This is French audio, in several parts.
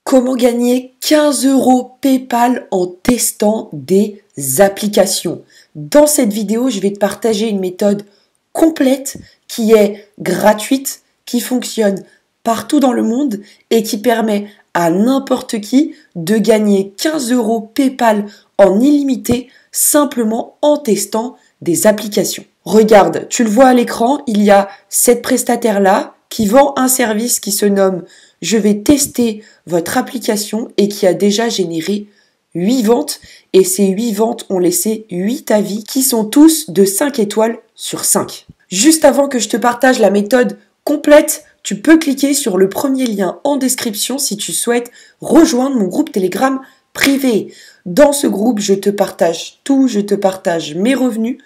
Comment gagner 15 € PayPal en testant des applications? Dans cette vidéo, je vais te partager une méthode complète qui est gratuite, qui fonctionne partout dans le monde et qui permet à n'importe qui de gagner 15 € PayPal en illimité simplement en testant des applications. Regarde, tu le vois à l'écran, il y a cette prestataire-là qui vend un service qui se nomme « Je vais tester votre application » et qui a déjà généré 8 ventes. Et ces 8 ventes ont laissé 8 avis qui sont tous de 5 étoiles sur 5. Juste avant que je te partage la méthode complète, tu peux cliquer sur le premier lien en description si tu souhaites rejoindre mon groupe Telegram privé. Dans ce groupe, je te partage tout, je te partage mes revenus,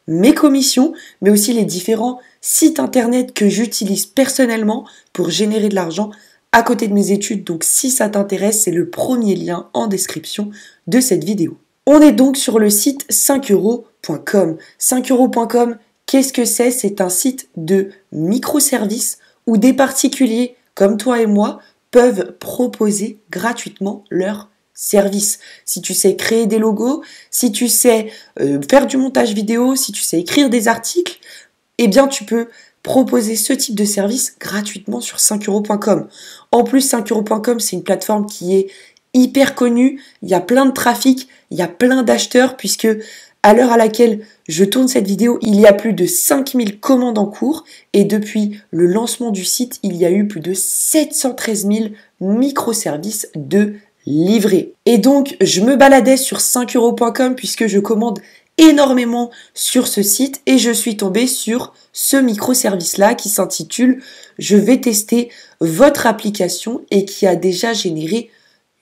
mes commissions, mais aussi les différents sites internet que j'utilise personnellement pour générer de l'argent à côté de mes études. Donc si ça t'intéresse, c'est le premier lien en description de cette vidéo. On est donc sur le site 5euros.com. 5euros.com, qu'est-ce que c'est? C'est un site de microservices où des particuliers comme toi et moi peuvent proposer gratuitement leurs services. Si tu sais créer des logos, si tu sais faire du montage vidéo, si tu sais écrire des articles, eh bien tu peux proposer ce type de service gratuitement sur 5euros.com. En plus, 5euros.com, c'est une plateforme qui est hyper connue, il y a plein de trafic, il y a plein d'acheteurs puisque à l'heure à laquelle je tourne cette vidéo, il y a plus de 5000 commandes en cours et depuis le lancement du site, il y a eu plus de 713 000 microservices de livrés. Et donc, je me baladais sur 5euros.com puisque je commande énormément sur ce site et je suis tombée sur ce microservice-là qui s'intitule « Je vais tester votre application » et qui a déjà généré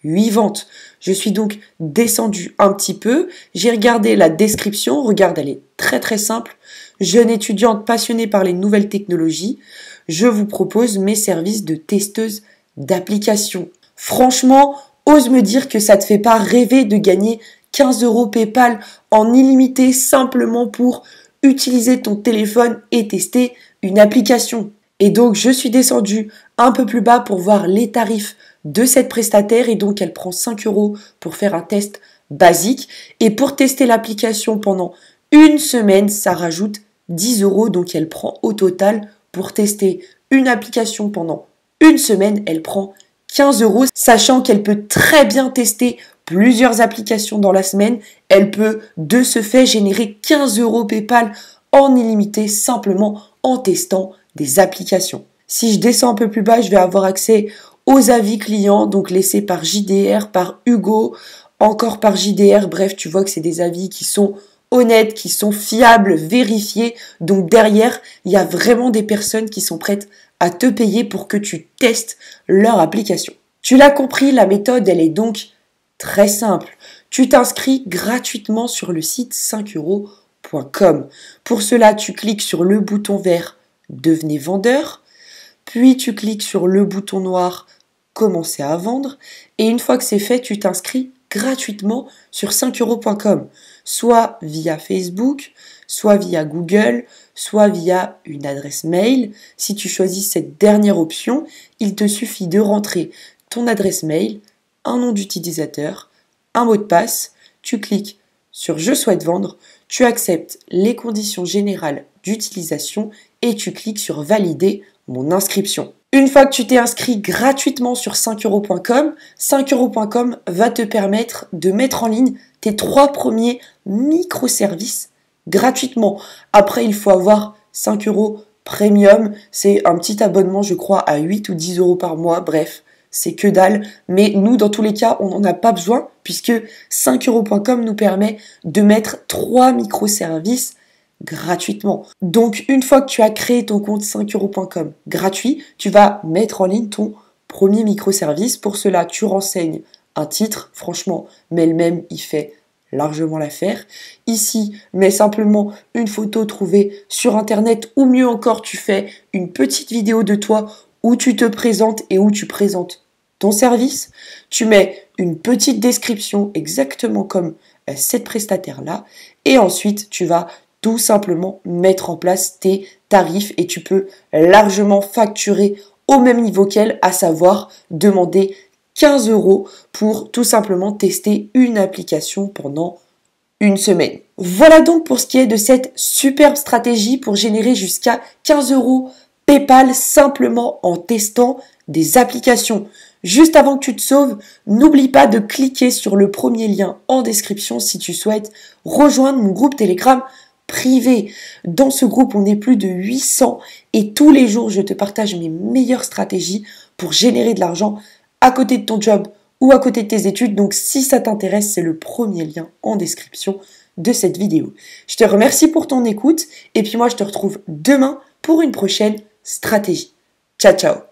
8 ventes. Je suis donc descendue un petit peu, j'ai regardé la description, regarde, elle est très très simple. Jeune étudiante passionnée par les nouvelles technologies, je vous propose mes services de testeuse d'application. Franchement, ose me dire que ça te fait pas rêver de gagner 15 € PayPal en illimité simplement pour utiliser ton téléphone et tester une application. Et donc, je suis descendue un peu plus bas pour voir les tarifs de cette prestataire et donc elle prend 5 € pour faire un test basique. Et pour tester l'application pendant une semaine, ça rajoute 10 €. Donc, elle prend au total pour tester une application pendant une semaine, elle prend 15 €, sachant qu'elle peut très bien tester plusieurs applications dans la semaine. Elle peut de ce fait générer 15 € PayPal en illimité simplement en testant des applications. Si je descends un peu plus bas, je vais avoir accès aux avis clients, donc laissés par JDR, par Hugo, encore par JDR. Bref, tu vois que c'est des avis qui sont honnêtes, qui sont fiables, vérifiés. Donc derrière, il y a vraiment des personnes qui sont prêtes à te payer pour que tu testes leur application. Tu l'as compris, la méthode, elle est donc très simple. Tu t'inscris gratuitement sur le site 5euros.com. Pour cela, tu cliques sur le bouton vert « Devenez vendeur », puis tu cliques sur le bouton noir « Commencer à vendre » et une fois que c'est fait, tu t'inscris gratuitement sur 5euros.com, soit via Facebook, soit via Google, soit via une adresse mail. Si tu choisis cette dernière option, il te suffit de rentrer ton adresse mail, un nom d'utilisateur, un mot de passe, tu cliques sur « Je souhaite vendre », tu acceptes les conditions générales d'utilisation et tu cliques sur « Valider mon inscription ». Une fois que tu t'es inscrit gratuitement sur 5euros.com, 5euros.com va te permettre de mettre en ligne tes 3 premiers microservices gratuitement. Après, il faut avoir 5 € premium, c'est un petit abonnement, je crois, à 8 ou 10 € par mois, bref. C'est que dalle, mais nous, dans tous les cas, on n'en a pas besoin puisque 5euros.com nous permet de mettre 3 microservices gratuitement. Donc, une fois que tu as créé ton compte 5euros.com gratuit, tu vas mettre en ligne ton premier microservice. Pour cela, tu renseignes un titre. Franchement, Mailmem, il fait largement l'affaire. Ici, mets simplement une photo trouvée sur Internet ou mieux encore, tu fais une petite vidéo de toi où tu te présentes et où tu présentes ton service. Tu mets une petite description exactement comme cette prestataire-là et ensuite, tu vas tout simplement mettre en place tes tarifs et tu peux largement facturer au même niveau qu'elle, à savoir demander 15 € pour tout simplement tester une application pendant une semaine. Voilà donc pour ce qui est de cette superbe stratégie pour générer jusqu'à 15 € PayPal simplement en testant des applications. Juste avant que tu te sauves, n'oublie pas de cliquer sur le premier lien en description si tu souhaites rejoindre mon groupe Telegram privé. Dans ce groupe, on est plus de 800 et tous les jours, je te partage mes meilleures stratégies pour générer de l'argent à côté de ton job ou à côté de tes études. Donc si ça t'intéresse, c'est le premier lien en description de cette vidéo. Je te remercie pour ton écoute et puis moi je te retrouve demain pour une prochaine stratégie. Ciao ciao.